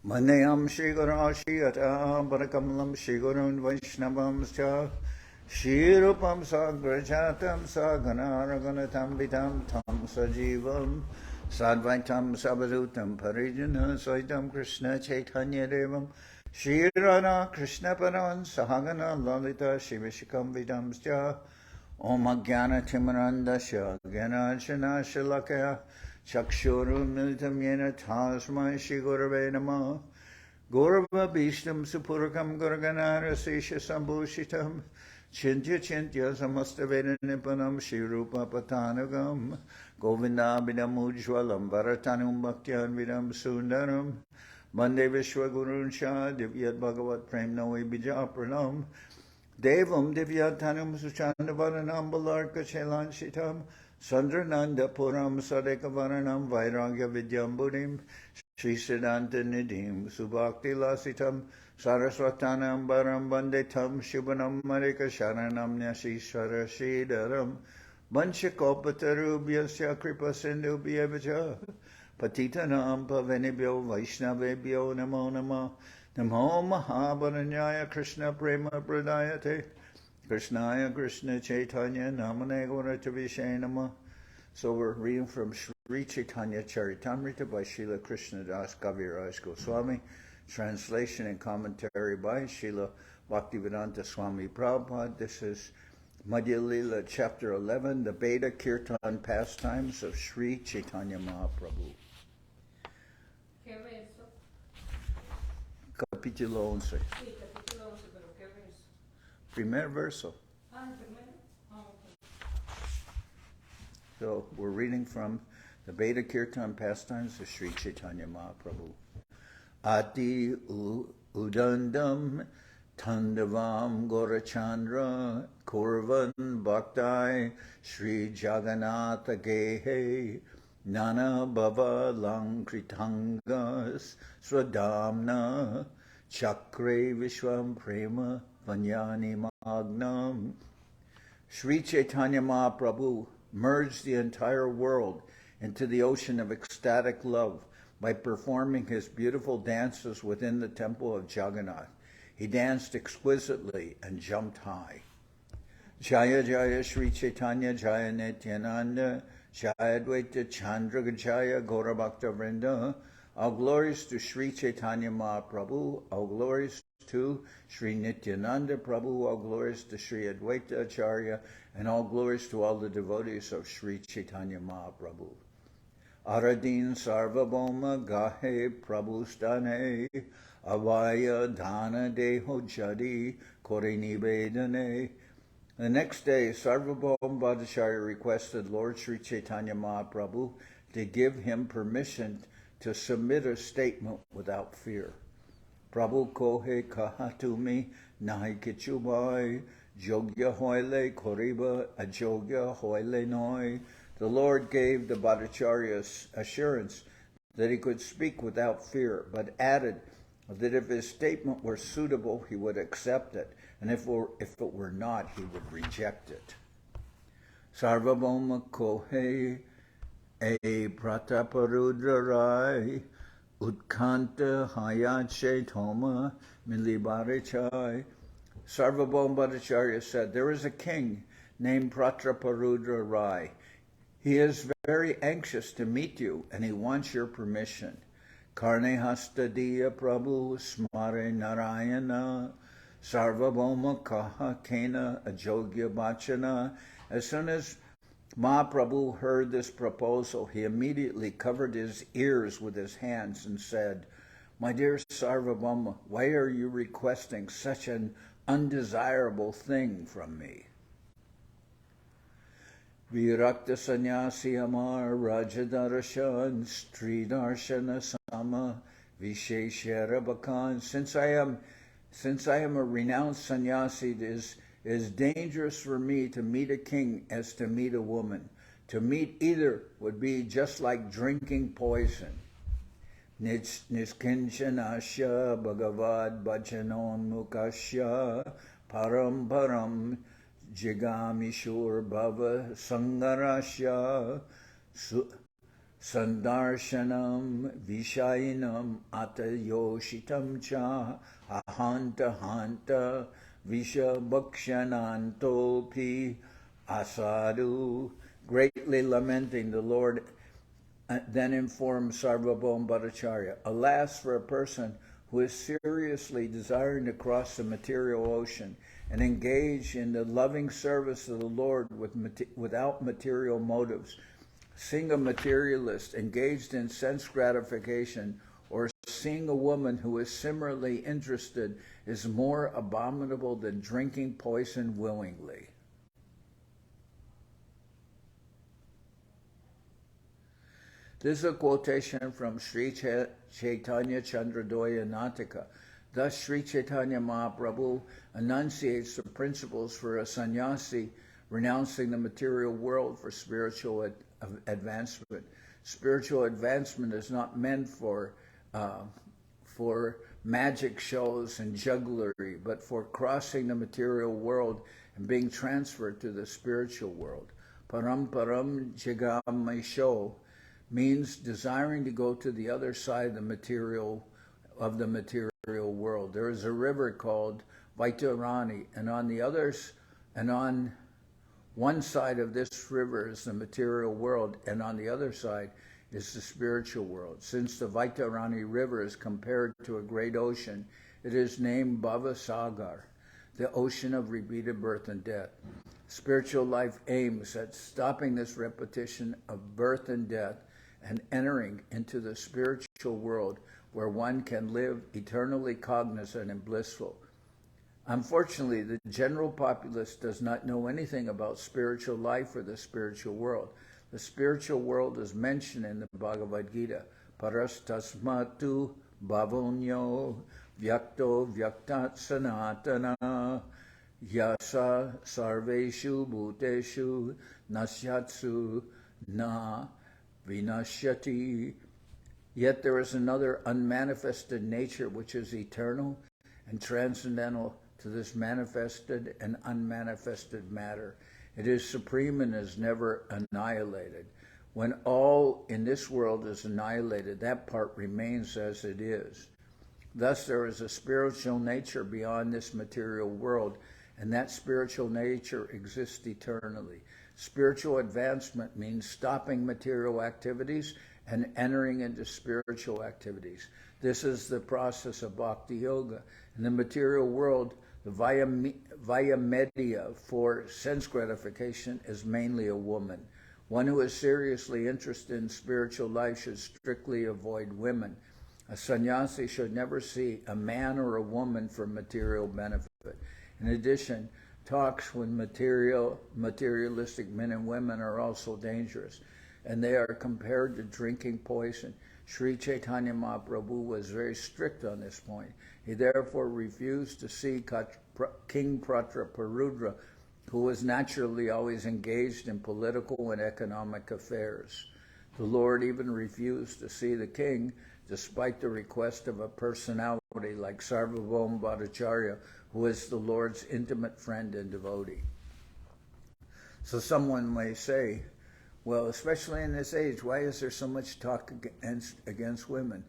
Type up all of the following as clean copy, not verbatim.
Manayam Shri Guru Ashiyata Barakamalam Shri Guru Vaishnavam Scha Shri Rupam Sagrajatam Saganaraganatam Vitam Tam Sajivam Sadvaitam Sabadutam Parijana Saitam Krishna Chaitanya Devam Shri Radha Krishna Paran Sahagana Lalita Shivishikam Vidam Scha Om Ajnana Timarandasya Gyanarjana Shalakaya Chakshuru Militam Yena Tasmai Shri Gurave Namah Gurava Bhishtam Supurakam Gurganara Sesha Sambhushitam Chintya Chintya Samasta Nipanam Shri Rupa Patanagam Govinda Bidam Ujwalam Bharatanum Bhaktyan Vidam Sundaram Mande Vishwagurun Shah Divyat Bhagavat Prem Noe Bija Pranam Devam Divyatanam Suchandavaranam Balarka Chelan Shitam Sandrananda Puram Sadekavaranam Vairagya Vidyam Buddhim Sri Siddhanta Nidhim Subhakti Lasitam Saraswatanam Baram Bandetam Shubhanam Marika Sharanam Nyasishvara Shridaram Vanchakopatarubhyasya Kripa Sindhu Bhyavaja Patitanam Pavenibhyo Vaishnavebhyo Namo Namah Namo Mahabharanyaya Krishna Prema Pradayate Krishnaya Krishna Chaitanya Namane Gauratavishe Namah. So we're reading from Sri Chaitanya Charitamrita by Srila Krishna Das Kaviraj Goswami, translation and commentary by Srila Bhaktivedanta Swami Prabhupada. This is Madhya-lila, chapter 11, the Veda Kirtan pastimes of Sri Chaitanya Mahaprabhu. Capítulo 11. Sí, capítulo 11, pero ¿qué verso? Primer verso. Ah, el primero. Ah, okay. So we're reading from the Veda Kirtan pastimes of Sri Chaitanya Mahaprabhu. Ati udandam tandavam gorachandra kurvan bhaktai Sri Jagannath Gehe Nana Bhava Lankritangas Swadamna Chakre Vishwam Prema Vanyani Magnam. Sri Chaitanya Mahaprabhu merged the entire world into the ocean of ecstatic love by performing his beautiful dances within the temple of Jagannath. He danced exquisitely and jumped high. Jaya Jaya Sri Chaitanya Jaya Nityananda Jaya Dvaita Chandra Jaya Gaurabhakta Vrinda. All glories to Sri Chaitanya Mahaprabhu, all glories to Sri Nityananda Prabhu, all glories to Sri Advaita Acharya, and all glories to all the devotees of Sri Chaitanya Mahaprabhu. Aradin Sarvabhauma Gahe Prabhustane Avaya Dana Deho Jadi Kore Nivedane. The next day, Sarvabhauma Bhattacharya requested Lord Sri Chaitanya Mahaprabhu to give him permission to submit a statement without fear. Prabhu kohe kahatumi nahi kichubai jogya hoile koriba ajogya hoile noi. The Lord gave the Bhattacharya assurance that he could speak without fear, but added that if his statement were suitable, he would accept it, and if it were not, he would reject it. Sarvabhauma kohe Prataparudra Rai Utkanta Hayache Thoma Milibarichai. Sarvabhauma Bhattacharya said, there is a king named Prataparudra Rai. He is very anxious to meet you, and he wants your permission. Karne Hastadiya Prabhu Smare Narayana Sarvabhauma Kaha Kena Ajogya Bachana. As soon as Mahaprabhu heard this proposal, he immediately covered his ears with his hands and said, my dear Sarvabhauma, why are you requesting such an undesirable thing from me? Virakta sannyasi amar rajadarshan stri darshana sama visheshara bhakan. Since I am a renounced sannyasi, it is dangerous for me to meet a king as to meet a woman. To meet either would be just like drinking poison. Niskinchanasya bhagavad bhajanon mukasya param param jigamishur bhava sangarasya Sandarshanam Vishayinam Atayoshitam Cha Ahanta Hanta Vishabhakshanantopi Asadu. Greatly lamenting, the Lord then informed Sarvabhauma Bhattacharya, alas for a person who is seriously desiring to cross the material ocean and engage in the loving service of the Lord without material motives. Seeing a materialist engaged in sense gratification or seeing a woman who is similarly interested is more abominable than drinking poison willingly. This is a quotation from Sri Chaitanya Charitamrita Natika. Thus, Sri Chaitanya Mahaprabhu enunciates the principles for a sannyasi renouncing the material world for spiritual advancement. Spiritual advancement is not meant for magic shows and jugglery, but for crossing the material world and being transferred to the spiritual world. Param Jagamaisho means desiring to go to the other side of the material world. There is a river called Vaitarani, and on one side of this river is the material world, and on the other side is the spiritual world. Since the Vaitarani river is compared to a great ocean, it is named Bhava Sagar, the ocean of repeated birth and death. Spiritual life aims at stopping this repetition of birth and death and entering into the spiritual world where one can live eternally cognizant and blissful. Unfortunately, the general populace does not know anything about spiritual life or the spiritual world. The spiritual world is mentioned in the Bhagavad Gita. Parastasmatu bhavonyo vyakto vyaktat sanatana yasa sarveshu bhuteshu nasyatsu na vinashyati. Yet there is another unmanifested nature which is eternal and transcendental to this manifested and unmanifested matter. It is supreme and is never annihilated. When all in this world is annihilated, that part remains as it is. Thus there is a spiritual nature beyond this material world, and that spiritual nature exists eternally. Spiritual advancement means stopping material activities and entering into spiritual activities. This is the process of bhakti yoga. In the material world, the via media for sense gratification is mainly a woman. One who is seriously interested in spiritual life should strictly avoid women. A sannyasi should never see a man or a woman for material benefit. In addition, talks with materialistic men and women are also dangerous, and they are compared to drinking poison. Sri Chaitanya Mahaprabhu was very strict on this point. He therefore refused to see King Prataparudra, who was naturally always engaged in political and economic affairs. The Lord even refused to see the king, despite the request of a personality like Sarvabhauma Bhattacharya, who is the Lord's intimate friend and devotee. So someone may say, well, especially in this age, why is there so much talk against women?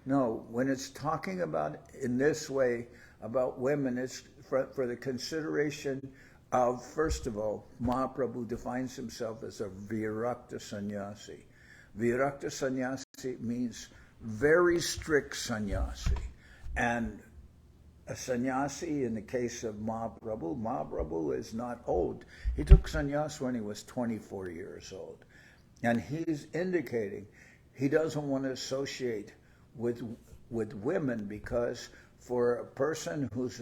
No, when it's talking about in this way about women, it's for the consideration of, first of all, Mahaprabhu defines himself as a virakta sannyasi. Virakta sannyasi means very strict sannyasi. And a sannyasi, in the case of Mahaprabhu is not old. He took sannyas when he was 24 years old. And he's indicating he doesn't want to associate with women, because for a person who's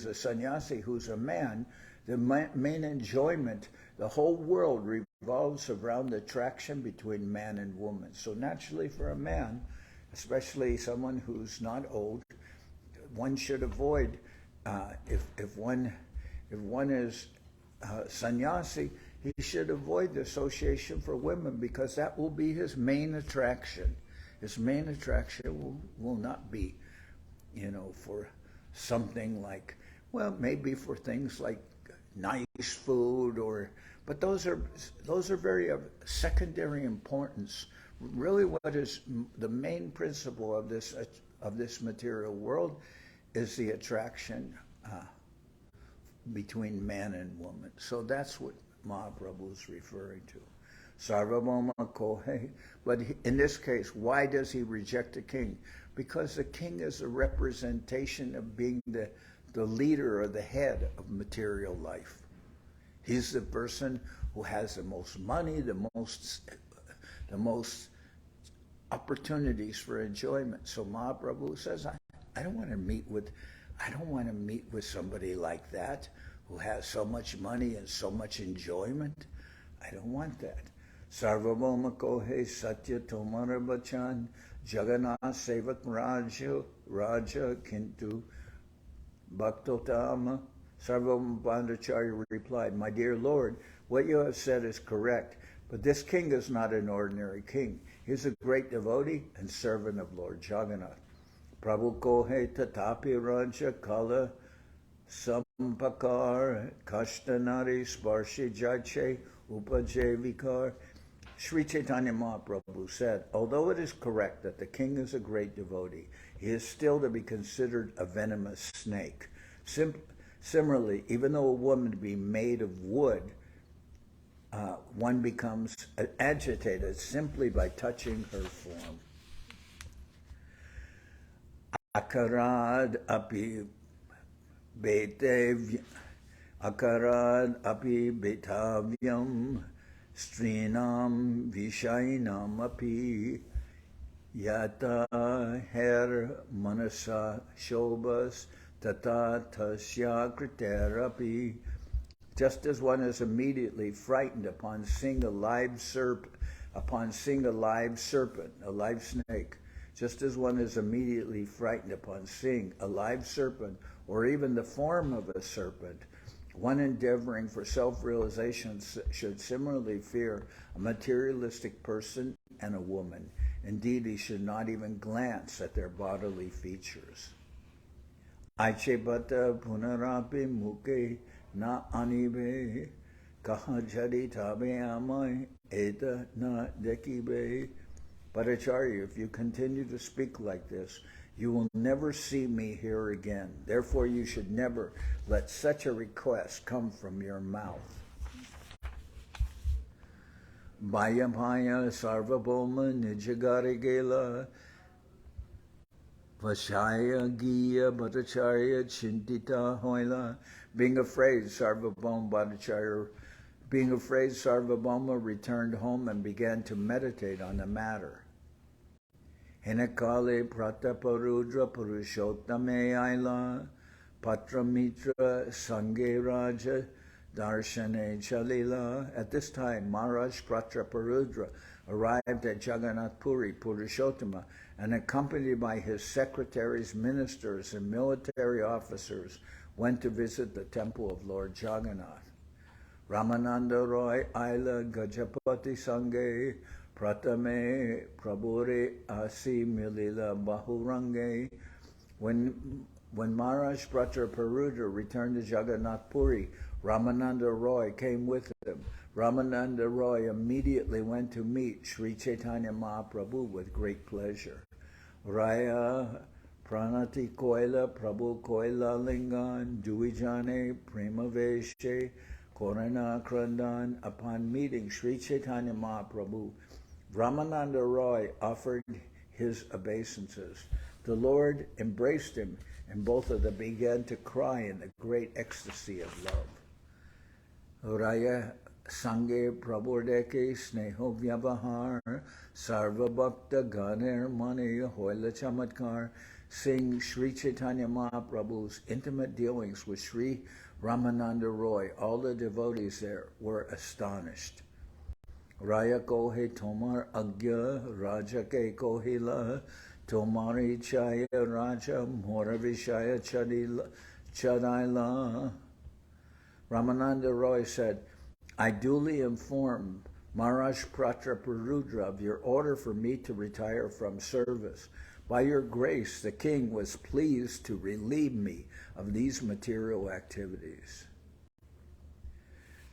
a sannyasi, who's a man, the main enjoyment, the whole world revolves around the attraction between man and woman. So naturally for a man, especially someone who's not old, one should avoid, if one is sannyasi, he should avoid the association for women, because that will be his main attraction. His main attraction will not be, for something like, well, maybe for things like nice food, but those are very of secondary importance really what is the main principle of this material world is the attraction between man and woman. So that's what Mahaprabhu is referring to. Sarvabhauma Kohe. But in this case, why does he reject the king? Because the king is a representation of being the leader or the head of material life. He's the person who has the most money, the most opportunities for enjoyment. So Mahaprabhu says, I don't want to meet with somebody like that who has so much money and so much enjoyment. I don't want that. Sarvabhauma Kohe Satya Tomara Bachan Jagannath Sevak Raja Kintu Bhaktotama. Sarvabhauma Bhattacharya replied, my dear Lord, what you have said is correct, but this king is not an ordinary king. He is a great devotee and servant of Lord Jagannath. Prabhu Kohe Tatapi Raja Kala Sampakar Kashtanari Sparshi Jache Upaje Vikar. Sri Chaitanya Mahaprabhu said, although it is correct that the king is a great devotee, he is still to be considered a venomous snake. Similarly, even though a woman be made of wood, one becomes agitated simply by touching her form. Akarad api betavyam strinam vishainam api yata her manasa shobas tata tasya kriterapi. Just as one is immediately frightened upon seeing a live serpent, a live snake, just as one is immediately frightened upon seeing a live serpent or even the form of a serpent, one endeavoring for self-realization should similarly fear a materialistic person and a woman. Indeed, he should not even glance at their bodily features. Aiche bata punarapi muke na anibe kahajari tabe amai eta na dekibe. But Acharya, if you continue to speak like this, you will never see me here again. Therefore, you should never let such a request come from your mouth. Bhaya Sarvabhauma Nijagari Gela Vashaya Giya Bhattacharya Chintita Hoila. Being afraid, Sarvabhauma returned home and began to meditate on the matter. Hinakale Prataparudra Purushottame Aila Patramitra Sange Raja Darshane Chalila. At this time, Maharaj Prataparudra arrived at Jagannath Puri, Purushottama, and accompanied by his secretaries, ministers, and military officers, went to visit the temple of Lord Jagannath. Ramananda Raya Aila Gajapati Sange Pratame Prabhure Asi Milila Bahurange. When Maharaj Prataparudra returned to Jagannath Puri, Ramananda Raya came with him. Ramananda Raya immediately went to meet Sri Chaitanya Mahaprabhu with great pleasure. Raya Pranati Koila Prabhu Koila Lingan Duijane Premaveshe Korana Krandan. Upon meeting Sri Chaitanya Mahaprabhu, Ramananda Roy offered his obeisances. The Lord embraced him, and both of them began to cry in a great ecstasy of love. Raya Sange Prabhurdeke Sneho Vyavahar Sarvabhakta Ganer Mani Hoila Chamatkar. Seeing Sri Chaitanya Mahaprabhu's intimate dealings with Sri Ramananda Roy, all the devotees there were astonished. Raya Kohe Tomar Agya Raja Ke Kohila Tomari Chaya Raja Moravishaya Chadaila. Ramananda Roy said, I duly informed Maharaj Prataparudra of your order for me to retire from service. By your grace, the king was pleased to relieve me of these material activities.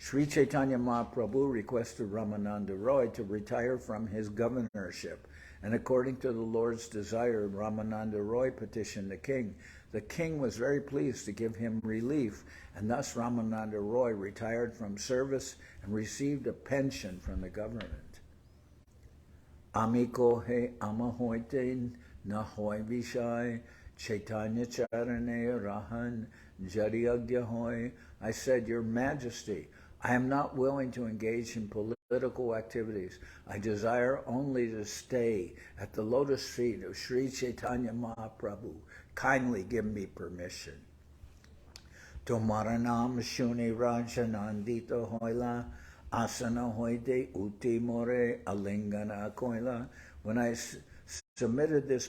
Sri Chaitanya Mahaprabhu requested Ramananda Raya to retire from his governorship, and according to the Lord's desire, Ramananda Raya petitioned the king. The king was very pleased to give him relief, and thus Ramananda Raya retired from service and received a pension from the government. Amiko he amahoite nahoy vishai Chaitanya Charitamrita rahan jariyagya hoy. I said, Your Majesty, I am not willing to engage in political activities. I desire only to stay at the lotus feet of Sri Chaitanya Mahaprabhu. Kindly give me permission. Tomaranam shuni rajanandita hoila asana hoide uti more alingana koila. When I submitted this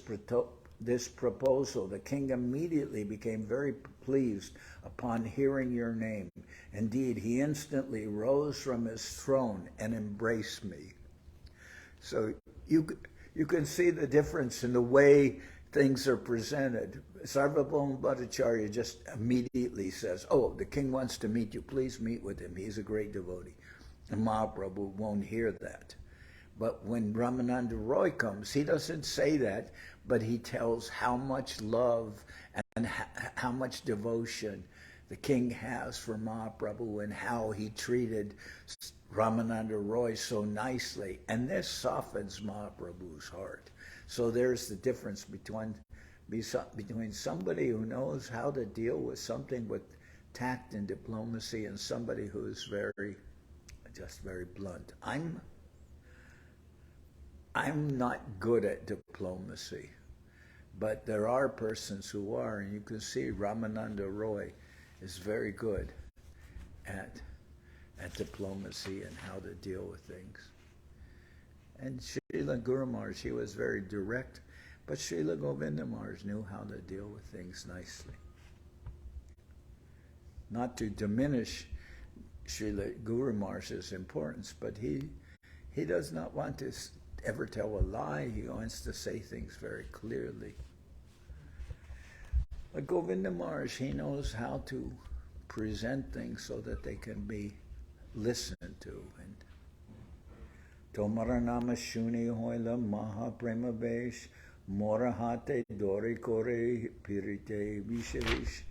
proposal, the king immediately became very pleased upon hearing your name. Indeed, he instantly rose from his throne and embraced me. So you can see the difference in the way things are presented. Sarvabhauma Bhattacharya just immediately says, oh, the king wants to meet you. Please meet with him. He's a great devotee. And Mahaprabhu won't hear that. But when Ramananda Raya comes, he doesn't say that, but he tells how much love and how much devotion the king has for Mahaprabhu and how he treated Ramananda Raya so nicely. And this softens Mahaprabhu's heart. So there's the difference between somebody who knows how to deal with something with tact and diplomacy and somebody who is very blunt. I'm not good at diplomacy, but there are persons who are, and you can see Ramananda Raya is very good at diplomacy and how to deal with things. And Srila Guru Maharaj, he was very direct, but Srila Govinda Maharaj knew how to deal with things nicely. Not to diminish Srila Guru Maharaj's importance, but he does not want to ever tell a lie. He wants to say things very clearly. But Govinda Maharaj, he knows how to present things so that they can be listened to. And Tomaranama Shuni Hoila Maha Prema Besh Morahate Dori Kore Pirite Vishavish.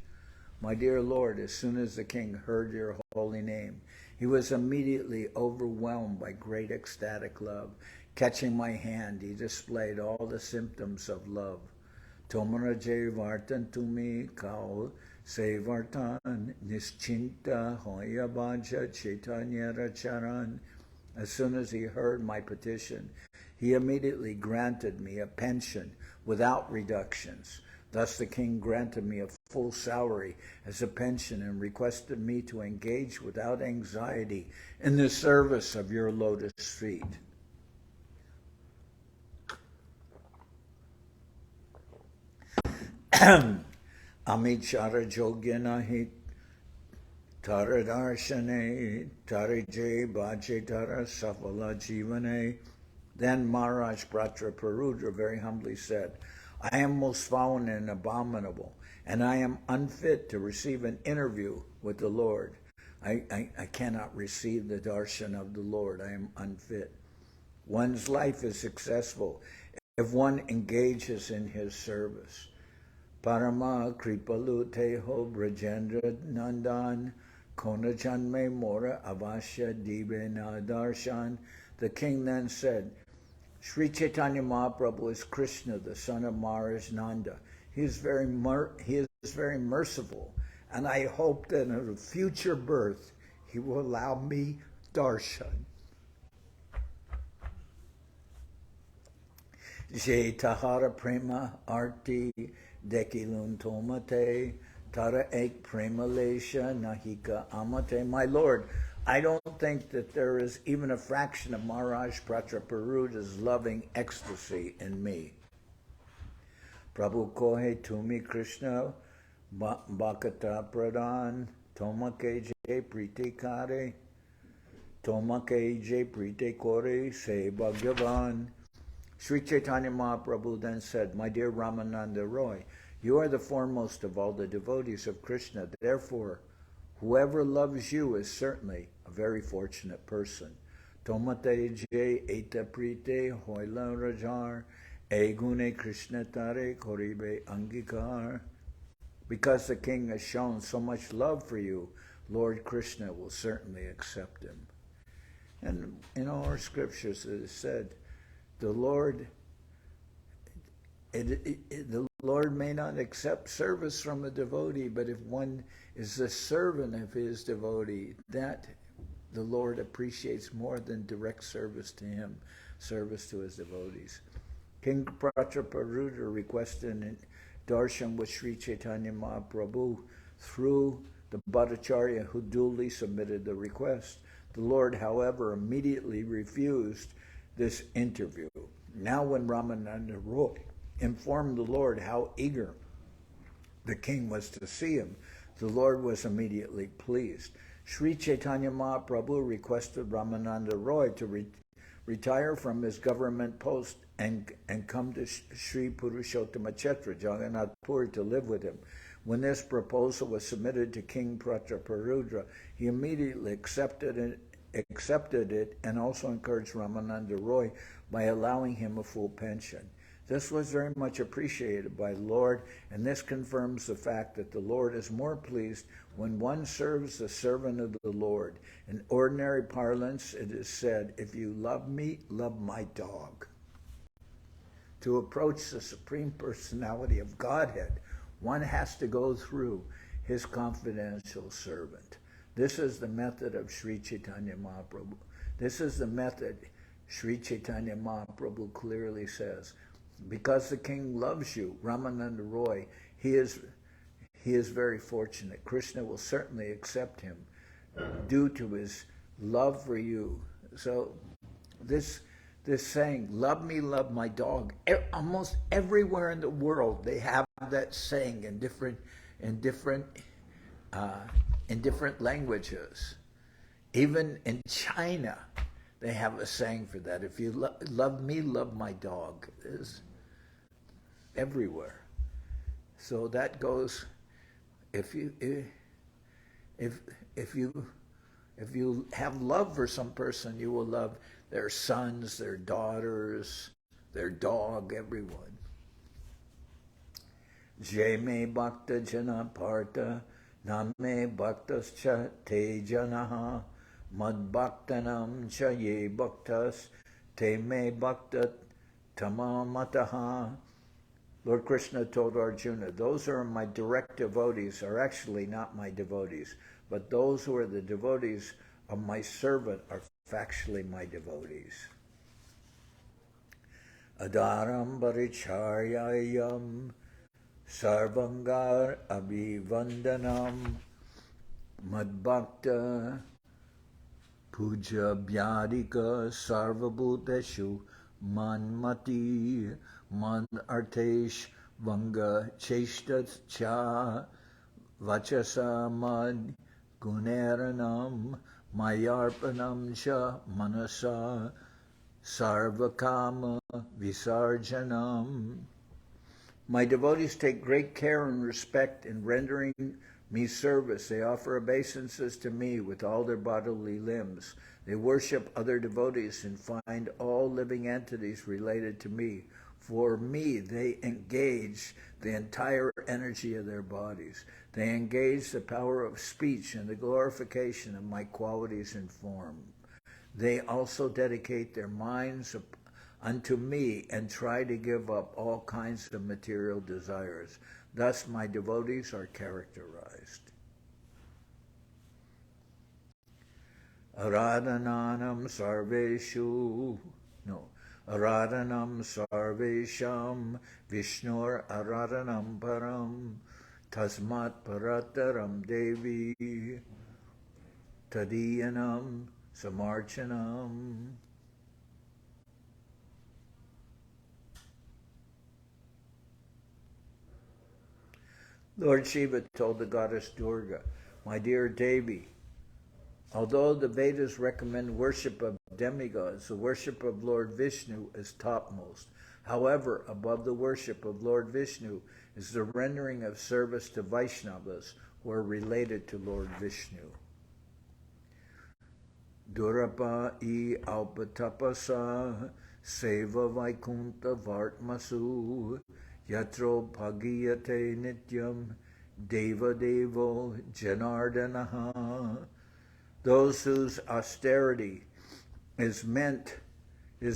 My dear Lord, as soon as the king heard your holy name, he was immediately overwhelmed by great ecstatic love. Catching my hand, he displayed all the symptoms of love. Tomara Jay Vartan Tumi Kao Se Vartan Nischinta Hoya Bhaja Chaitanya Racharan. As soon as he heard my petition, he immediately granted me a pension without reductions. Thus the king granted me a full salary as a pension and requested me to engage without anxiety in the service of your lotus feet. Amichara Jogyana Hit Tara Darshane Tarije Bhaje Tara Safala Jivane. Then Maharaj Prataparudra very humbly said, I am most foul and abominable, and I am unfit to receive an interview with the Lord. I cannot receive the darshan of the Lord. I am unfit. One's life is successful if one engages in his service. Parama Kripalu Teho Brajendra Nandan Kona Janme Mora Avasya Dibena Darshan. The king then said, Sri Chaitanya Mahaprabhu is Krishna, the son of Maharaj Nanda. He is very merciful, and I hope that in a future birth he will allow me darshan. Je tahara prema arti dekilun tomate tara ek prema lesha nahika amate. My Lord, I don't think that there is even a fraction of Maharaj Prataparudra's loving ecstasy in me. Prabhu kohe tumi Krishna bhakata pradhan tomake je priti kare tomake je priti kore se bhagavan. Sri Chaitanya Mahaprabhu then said, My dear Ramananda Raya, you are the foremost of all the devotees of Krishna. Therefore, Whoever loves you is certainly a very fortunate person. Tomate je eta prite hoila rajar, egune Krishna tare koribe angikar. Because the king has shown so much love for you, Lord Krishna will certainly accept him. And in all our scriptures it is said, the Lord may not accept service from a devotee, but if one is the servant of his devotee, that the Lord appreciates more than direct service to him, service to his devotees. King Prataparudra requested a darshan with Sri Chaitanya Mahaprabhu through the Bhattacharya, who duly submitted the request. The Lord, however, immediately refused this interview. Now when Ramananda Raya informed the Lord how eager the king was to see him, the Lord was immediately pleased. Sri Chaitanya Mahaprabhu requested Ramananda Raya to retire from his government post and come to Sri Purushottama Kshetra, Jagannath Puri, to live with him. When this proposal was submitted to King Prataparudra, he immediately accepted it and also encouraged Ramananda Raya by allowing him a full pension. This was very much appreciated by the Lord, and this confirms the fact that the Lord is more pleased when one serves the servant of the Lord. In ordinary parlance, it is said, if you love me, love my dog. To approach the Supreme Personality of Godhead, one has to go through his confidential servant. This is the method of Sri Chaitanya Mahaprabhu. This is the method Sri Chaitanya Mahaprabhu clearly says. Because the king loves you, Ramananda Raya, he is very fortunate. Krishna will certainly accept him due to his love for you. So this saying, love me, love my dog, almost everywhere in the world they have that saying in different languages. Even in China, they have a saying for that. If you love me, love my dog. It's everywhere. So that goes. If you have love for some person, you will love their sons, their daughters, their dog, everyone. Jeme bhakta jana parta, name bhaktascha te janaha, mad bhaktanam cha ye bhaktas, te me bhakta tamamataha. Lord Krishna told Arjuna, those who are my direct devotees are actually not my devotees, but those who are the devotees of my servant are factually my devotees. Adaram baricharyayam sarvangar abhivandanam madbhakta puja byadika sarvabhuteshu manmati man artesh vanga cheshtat cha vachasa mad guneranam mayarpanam cha manasa sarvakama visarjanam. My devotees take great care and respect in rendering me service. They offer obeisances to me with all their bodily limbs. They worship other devotees and find all living entities related to me. For me, they engage the entire energy of their bodies. They engage the power of speech and the glorification of my qualities and form. They also dedicate their minds unto me and try to give up all kinds of material desires. Thus my devotees are characterized. Aradhananam sarveshu, Aradhanam sarvesham Vishnur aradhanam param tasmat parataram devi tadiyanam samarchanam. Lord Shiva told the goddess Durga, my dear Devi, although the Vedas recommend worship of demigods, the worship of Lord Vishnu is topmost. However, above the worship of Lord Vishnu is the rendering of service to Vaishnavas, who are related to Lord Vishnu. Durapa I Alpatapasa Seva Vaikunta Vartmasu Yatro Bhagiyate Nityam Deva Devo Janardanaha. Those whose austerity is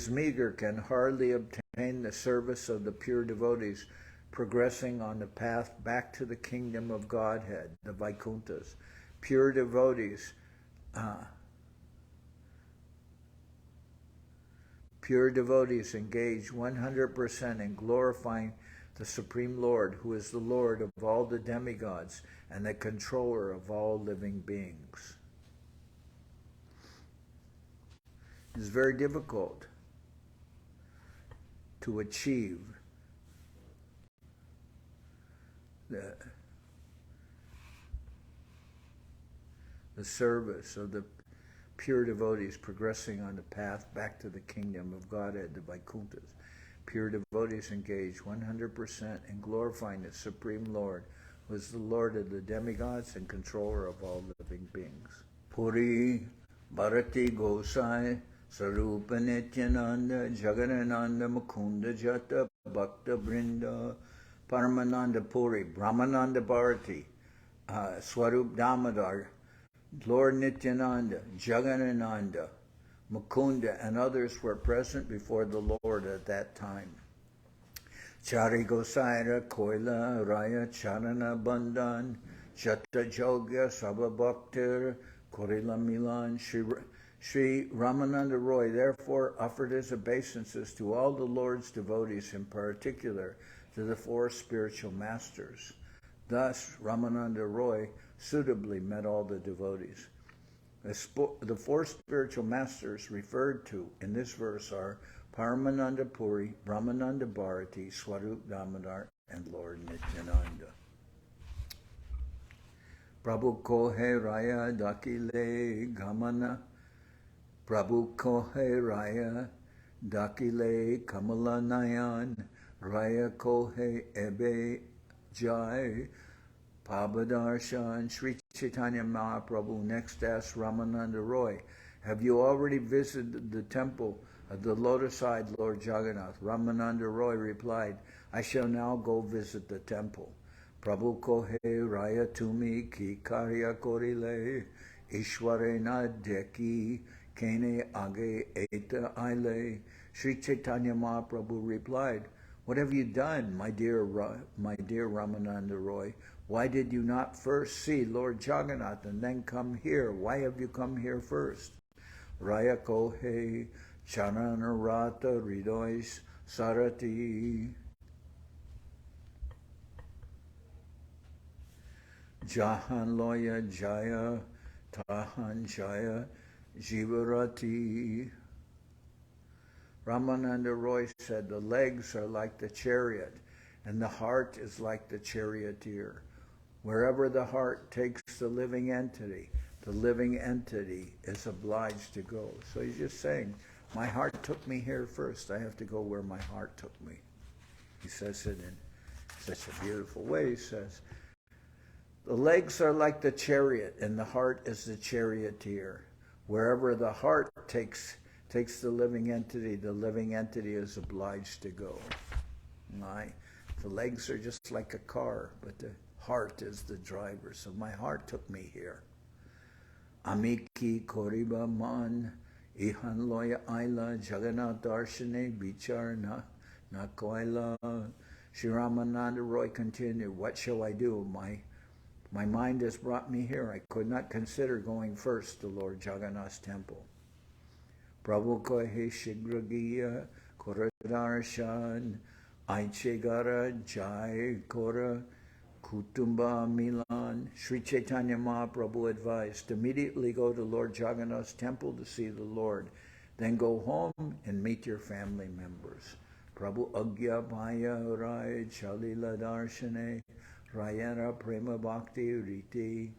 meager can hardly obtain the service of the pure devotees progressing on the path back to the kingdom of Godhead, the Vaikunthas. Pure devotees engage 100% in glorifying the Supreme Lord, who is the Lord of all the demigods and the controller of all living beings. It is very difficult to achieve the service of the pure devotees progressing on the path back to the kingdom of Godhead, the Vaikunthas. Pure devotees engage 100% in glorifying the Supreme Lord, who is the Lord of the demigods and controller of all living beings. Puri, Bharati Gosai, Sarupa Nityananda, Jagannatha Mukunda Jata, Bhakta Brinda, Paramananda Puri, Brahmananda Bharati, Swarup Damodar, Lord Nityananda, Jagannatha, Mukunda, and others were present before the Lord at that time. Chari Gosaira, Koila, Raya, Charana Bandhan, Jata Jogya, Sabhabhaktir, Korila Milan, Sri Ramananda Raya therefore offered his obeisances to all the Lord's devotees, in particular to the four spiritual masters. Thus, Ramananda Raya suitably met all the devotees. The four spiritual masters referred to in this verse are Paramananda Puri, Brahmananda Bharati, Swarup Damodar, and Lord Nityananda. Prabhu Kohe Raya Dakile Gamana, Prabhu Kohe Raya Dakile Kamala Nayan, Raya Kohe Ebe Jai, Pabadarshan. Sri Chaitanya Mahaprabhu next asked Ramananda Roy, have you already visited the temple of the lotus-eyed Lord Jagannath? Ramananda Roy replied, I shall now go visit the temple. Prabhu Kohe Raya Tumi Ki Karya Korile Ishwarena Deki Kene Age Eta Aile. Sri Chaitanya Mahaprabhu replied, what have you done, my dear Ramananda Roy? Why did you not first see Lord Jagannath and then come here? Why have you come here first? Raya Kohe Charanarata Ridois Sarati Jahan Loya Jaya Tahan Jaya Jivarati. Ramananda Roy said, the legs are like the chariot, and the heart is like the charioteer. Wherever the heart takes the living entity is obliged to go. So he's just saying, my heart took me here first. I have to go where my heart took me. He says it in such a beautiful way. He says, the legs are like the chariot, and the heart is the charioteer. Wherever the heart takes the living entity is obliged to go. The legs are just like a car, but the heart is the driver. So my heart took me here. Amiki Koriba Man Ihan Loya Aila Jagannath Darshane Bicharna Nakoila. Sri Ramananda Roy continued, what shall I do? My mind has brought me here. I could not consider going first to Lord Jagannath's temple. Prabhu Kohe Shigragiya Koradarshan Aichegara Jai Kora Kutumba Milan. Sri Chaitanya Mahaprabhu advised, immediately go to Lord Jagannath's temple to see the Lord. Then go home and meet your family members. Prabhu Agya Maya Rai Chalila Darshane Rayana Prema Bhakti Riti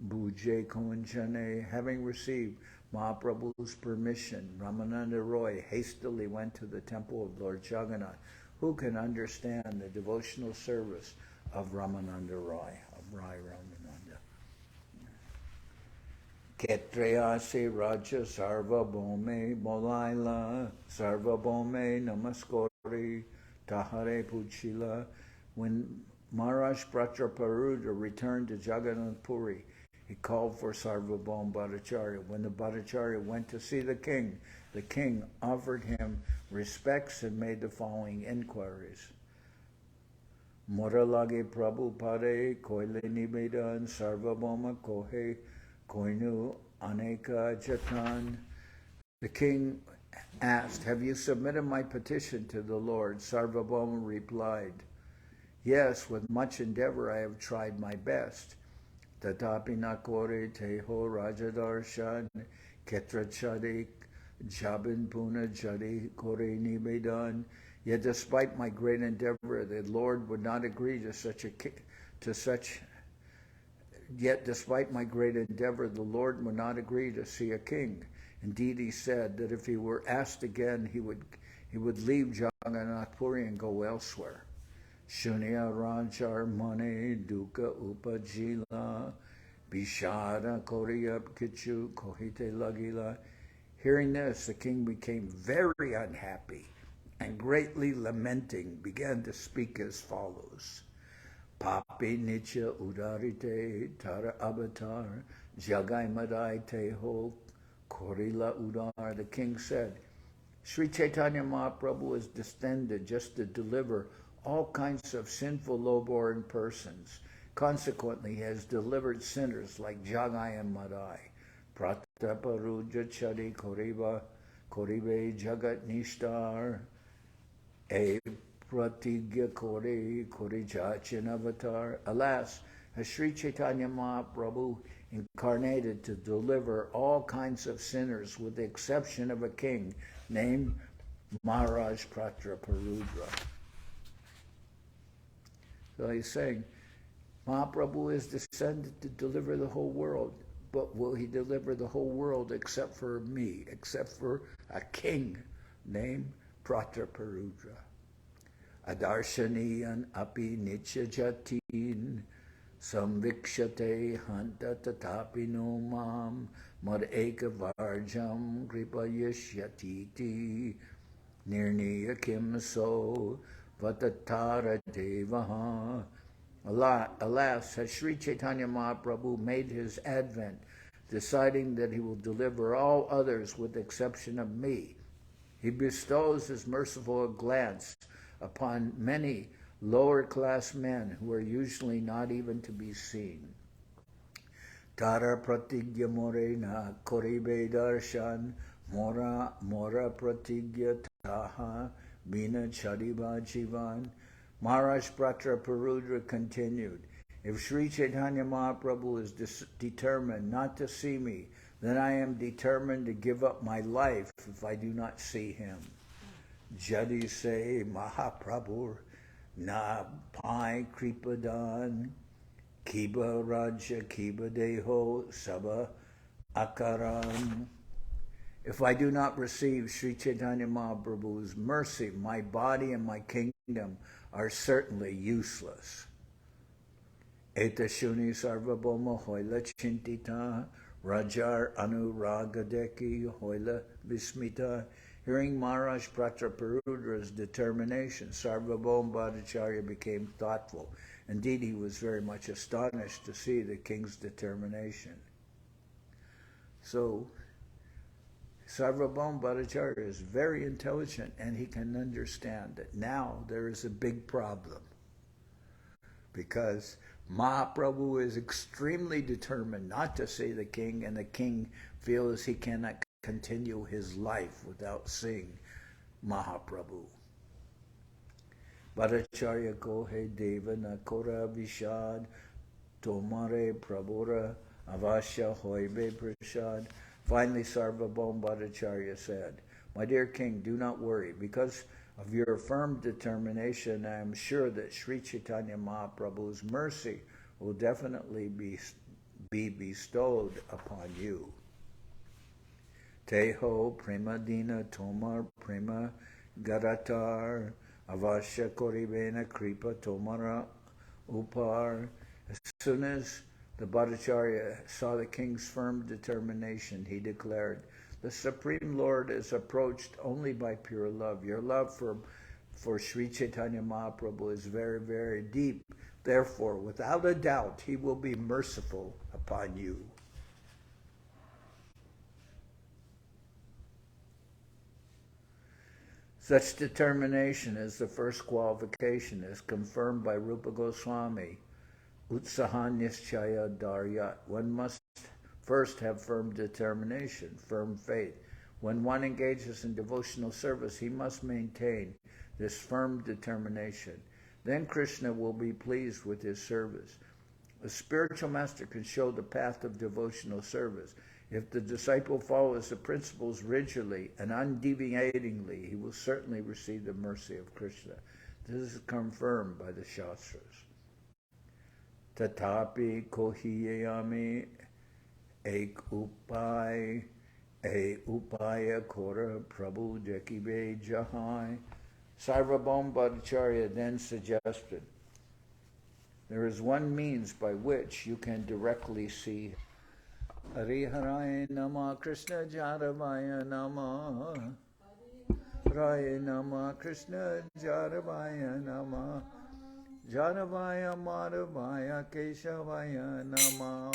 Bhuje Kunjane. Having received Mahaprabhu's permission, Ramananda Roy hastily went to the temple of Lord Jagannath. Who can understand the devotional service of Ramananda Roy, of Rai Ramananda? Ketrayase Raja Sarvabhauma Namaskori Tahare Puchila. When Maharaj Prataparudra returned to Jagannath Puri, he called for Sarvabhauma Bhattacharya. When the Bhattacharya went to see the king offered him respects and made the following inquiries. Moralage Prabhu Pare Koile Nibedan Sarvabhauma Kohe Koinu Aneka Jatan. The king asked, "Have you submitted my petition to the Lord?" Sarvabhauma replied, "Yes, with much endeavor I have tried my best. Tatapi nakore teho raja darshan ketra chadi jabin puna jadi kore nibedan." Yet despite my great endeavor, the Lord would not agree to such. Yet despite my great endeavor, the Lord would not agree to see a king. Indeed, he said that if he were asked again, he would leave Jagannath Puri and go elsewhere. Shunya Rajar Mane Duka Upajila Bishara Koriyap Kichu Kohite Lagila. Hearing this, the king became very unhappy and greatly lamenting began to speak as follows. Papi Nicha Udarite Tara Avatar Jagai Madai Teho Korila Udar. The king said, Sri Chaitanya Mahaprabhu is descended just to deliver all kinds of sinful low-born persons. Consequently, he has delivered sinners like Jagai and Madai. Prataparudra Chadi Koribe Jagat Nishtar E Pratigya Kori Jachin Avatar. Alas, as Sri Chaitanya Mahaprabhu incarnated to deliver all kinds of sinners with the exception of a king named Maharaj Prataparudra. So he's saying, Mahaprabhu is descended to deliver the whole world, but will he deliver the whole world except for me, except for a king named Prataparudra? Adarshaniyan api nitya jatin samvikshate hanta tatapino mam mad eka varjam kripa yashyatiti nirniya kim so vatatara devaha. Alas, has Sri Chaitanya Mahaprabhu made his advent, deciding that he will deliver all others with the exception of me. He bestows his merciful glance upon many lower-class men who are usually not even to be seen. Tara pratigya morena koribe darshan mora pratigya taha bina chadiba jivan. Maharaj Prataparudra continued, if Sri Chaitanya Mahaprabhu is determined not to see me, then I am determined to give up my life if I do not see him. Jadi se Mahaprabhu na pai kripadan kiba raja kiba deho sabha akaram. If I do not receive Sri Chaitanya Mahaprabhu's mercy, my body and my kingdom are certainly useless. Eta shuni sarvabhauma hoila chintita rajar anuragadeki hoila vismita. Hearing Maharaj Prataparudra's determination, Sarvabhauma Bhattacharya became thoughtful. Indeed, he was very much astonished to see the king's determination. So, Sarvabhauma Bhattacharya is very intelligent and he can understand that now there is a big problem. Because Mahaprabhu is extremely determined not to see the king, and the king feels he cannot continue his life without seeing Mahaprabhu. Bhattacharya kohe deva nakora vishad tomare prabhura avasya hoibe prasad. Finally, Sarvabhauma Bhattacharya said, my dear king, do not worry. Because of your firm determination, I am sure that Sri Chaitanya Mahaprabhu's mercy will definitely be bestowed upon you. Teho prema dina tomar prema garatar avasya koribena kripa tomara upar. As soon as The Bhattacharya saw the king's firm determination. He declared, "The Supreme Lord is approached only by pure love. Your love for Sri Chaitanya Mahaprabhu is very, very deep. Therefore, without a doubt, he will be merciful upon you." Such determination as the first qualification is confirmed by Rupa Goswami. Utsahanyashchaya daryat. One must first have firm determination, firm faith. When one engages in devotional service, he must maintain this firm determination. Then Krishna will be pleased with his service. A spiritual master can show the path of devotional service. If the disciple follows the principles rigidly and undeviatingly, he will certainly receive the mercy of Krishna. This is confirmed by the Shastras. Tatapi kohiyami ek upaya kora prabhu dekibe jahai. Sarvabhauma Bhattacharya then suggested, there is one means by which you can directly see Hariharaya Nama Krishna Jaravaya Nama Raya Nama Krishna Jaravaya Nama Jaravaya Madhavaya Keshavaya Nama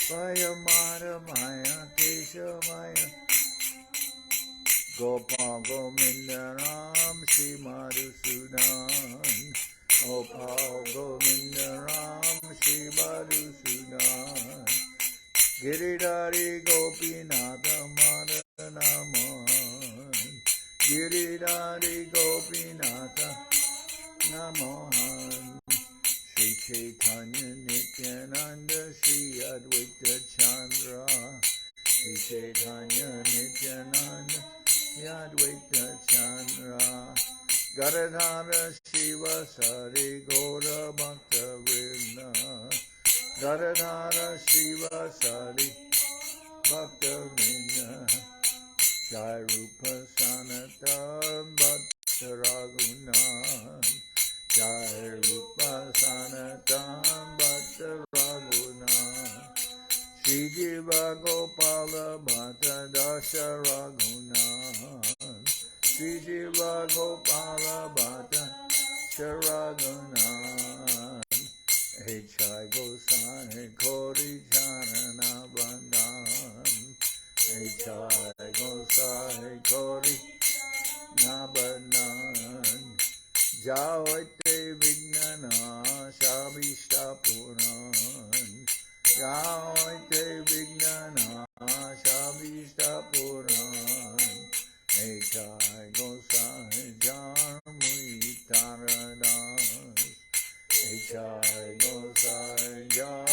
Vaya Madhavaya Keshavaya Gopal Govinda Ram Shri Madhusudan Gopal Govinda Ram Shri Madhusudan Giridhari Gopinath Madhanaman Giridhari Gopinath Namahan Sri Chaitanya Nityananda Sri Advaita Chandra Sri Chaitanya Nityananda Sri Advaita Chandra Gadadhara Shiva Sari Gaura Bhakta Vrinda Gadadhara Shiva Sari Bhakta Vrinda Jai Rupa Sanatan Bhakta Raghunath Jai Rupa Sanatan Bhakta Raghunath Shri Jiva Gopala Bhatta Dasha Raghunath Shri Jiva Gopala Bhatta Raghunath Echai Gosai Kori Charana Bandhan Echai Gosai Kori Nabandhan Jaoite Vignana Shabishta Puran Jaoite Vignana Shabishta Puran Echai Gosai Jarmui Taradas Echai Gosai Jar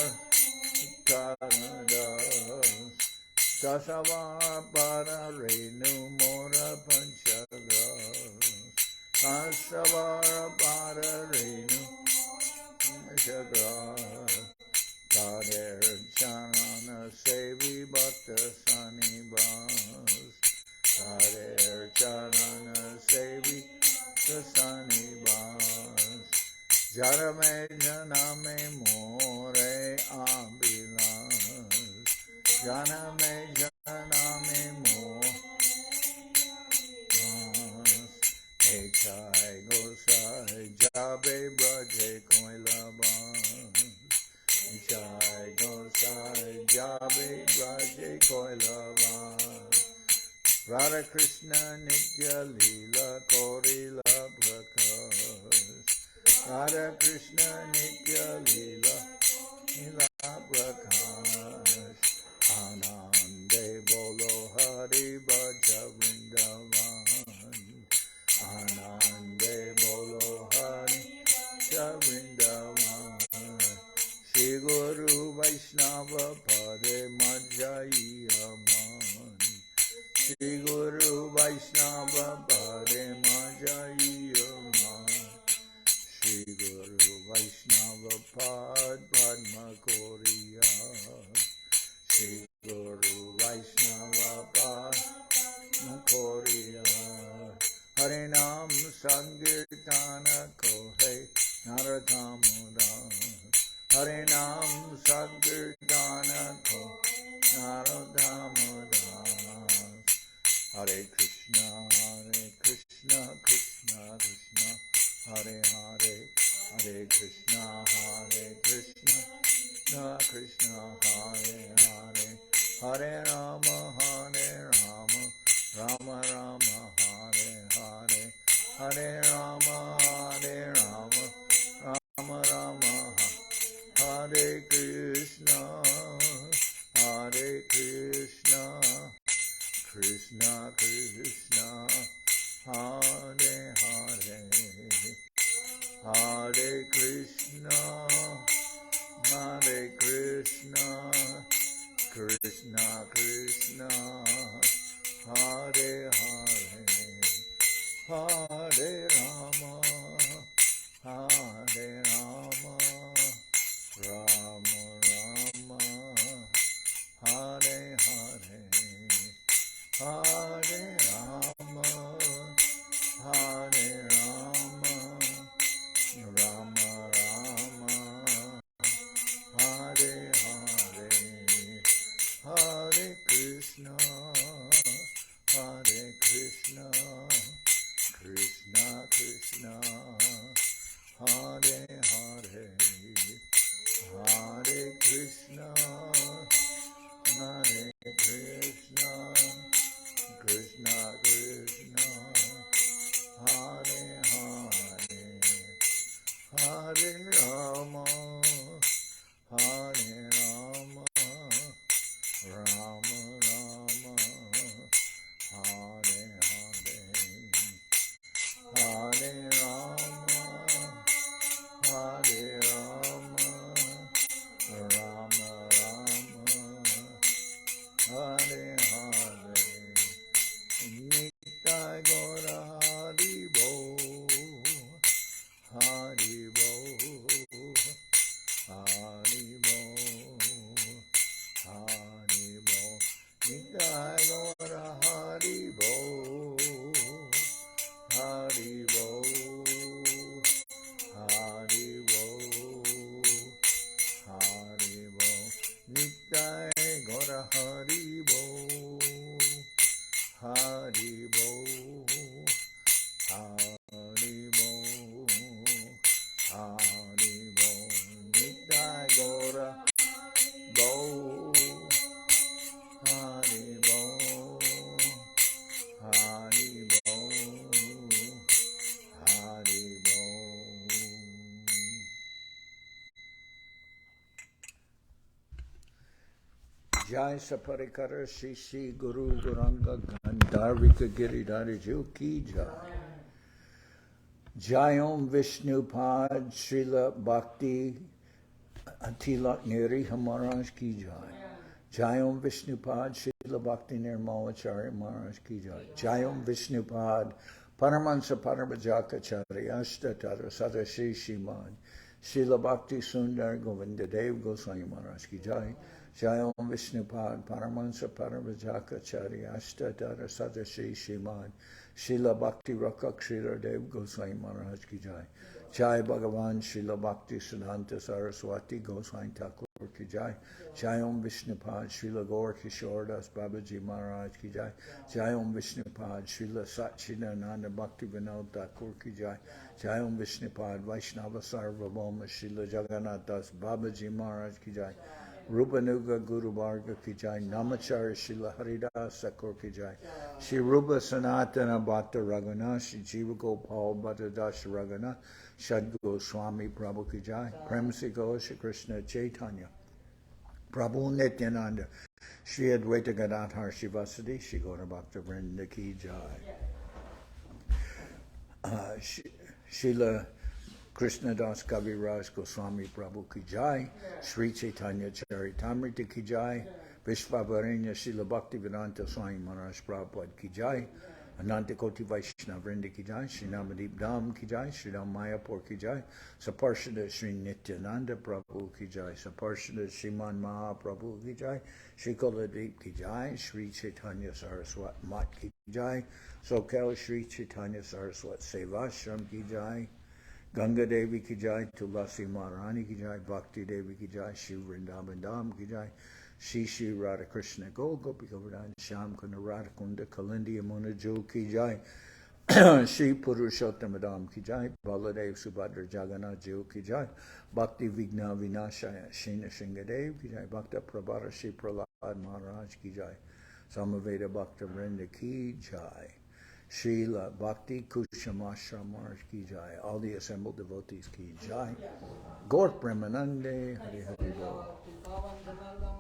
Taradas Dasavar Para Renu Mora Panchagras Dasavar Para Renu Panchagras Kader Charana Sevi Bhakta Sanibas Kader Charana Sevi Sanibas Jarame Janame More Abilas Janame Janame More Echai Gosai Jabe Braje Koilabas Echai Gosai Jabe Braje Koilabas Radha Krishna Nitya Lila Korila Prakas Radha Krishna Nitya Lila Lila Prakas Anande Bolo Hari Bhaja Vrindavan Anande Bolo Hari Bhaja Vrindavan Shri Guru Vaishnava Pade Madhya-lila Shri Guru Vaishnava Pade Madhya-lila Shri Guru Vaishnava Pad Padma Koriya Shri Guru Vaishnava Padma Koriya Harinam Sankirtana Kohai Narathamuda Hare Nam Sankirtana Ko Narodama Das. Hare Krishna Krishna Krishna, Hare Hare, Hare Krishna Krishna Krishna, Hare Hare, Hare Rama, Rama Rama, Hare Hare, Hare Rama, Rama Rama, Hare Krishna, Krishna Krishna, Hare Hare, Hare Krishna, Krishna Krishna, Hare Hare, Hare Rama, Rama Rama, Hare Hare, Hare Rama, Rama Rama, Hare Hare, Hare Krishna, Krishna Krishna, Hare Hare, Hare Krishna, Krishna Krishna, Hare Hare, Hare Rama, Rama Rama, Hare Hare, Hare Rama, Rama Rama, Hare Hare, Nitai Gora Hari Bo, Hari Bo, Hari Bo, Hari Bo, Nitai Gora Hari Bo, Hari Bo, Hari Bo, Hari Bo, Nitai Gora Hari Bo, Hari Bo, Hari Bo, Hari Bo, Nitai Gora Bo, Hari Bo, Hari Bo, Hari Bo. Jai Saparikara Shishi Guru Guranga Gandharvika Giridhari Ki Jai. Jai Om Vishnu Pad Srila Bhakti Tilak Neri Maharaj Ki Jai. Jai Om Vishnu Pad Srila Bhakti Nirmalacharya Maharaj Ki Jai. Jai Om Vishnu Pad Paramahansa Paramahansa Ashtatara Sadashri Shimad Srila Bhakti Sundar Govinda Dev Goswami Maharaj Ki Jai. Jai Om Vishnupad Paramahansa Paramahansa Ashtatara Sadashri Shimad Srila Bhakti Rakak Srila Dev Goswami Maharaj Ki Jai. Jai Bhagavan Srila Bhakti Siddhanta Saraswati Goswami Thakur Ki Jai. Jai Om Vishnupad Srila Gaur Kishordas Babaji Maharaj Ki Jai. Jai Om Vishnupad Srila Satchidananda Bhakti Vinod Thakur Ki Jai. Jai Om Vishnupad Vaishnava Sarvabhauma Srila Jagannath Babaji Maharaj Ki Jai. Rupanuga Guru Varga Ki Jai. Namacharya Srila Haridas Thakur Ki Jai. Shri Rupa Sanatana Bhatta Raghunath. Shri Jiva Gopal Bhatta Das Raghunath. Shadguru Swami Prabhu Ki Jai. Premsi Shri Krishna Chaitanya Prabhu Nityananda. Shri Advaita Gadadhar Shivasadi. Shri Gaura Bhakta Vrinda Ki Jai. Srila Krishna Das Kaviraj Goswami Prabhu Ki Jai. Sri Chaitanya Charitamrita Ki Jai. Vishvavaranya Srila Bhaktivedanta Swami Maharaj Prabhupada Ki Jai. Ananta Koti Vaishnava Vrinda Ki Jai. Shri Namadeep Dham Ki Jai. Shri Ram Mayapur Ki Jai. Saparshada Shri Nityananda Prabhu Ki Jai. Saparshada Sriman Mahaprabhu Ki Jai. Shri Koladeep Ki Jai. Sri Chaitanya Saraswat Mat Ki Jai. Sokel Sri Chaitanya Saraswat Seva Shram Ki Jai. Ganga Devi ki jai, Tulasi Maharani ki jai, Bhakti Devi ki jai, Shiv Vrindavan Dham ki jai, Shri Radha Krishna Gol Gopi Govardhan, Sham Kunda Radha Kunda Kalindi Yamuna Jo ki jai, Shri Purushottam Dham ki jai, Baladev Subhadra Jagannath Jo ki jai, Bhakti Vigna Vinashaya Shina Shingadev ki jai, Bhakta Prabhara Shri Prahlad Maharaj ki jai, Samaveda Bhakta Vrinda ki jai, Srila Bhakti Kushamashra Maharaj ki jai, all the assembled devotees ki jai, Gaur Premanande Hari Hari Bol.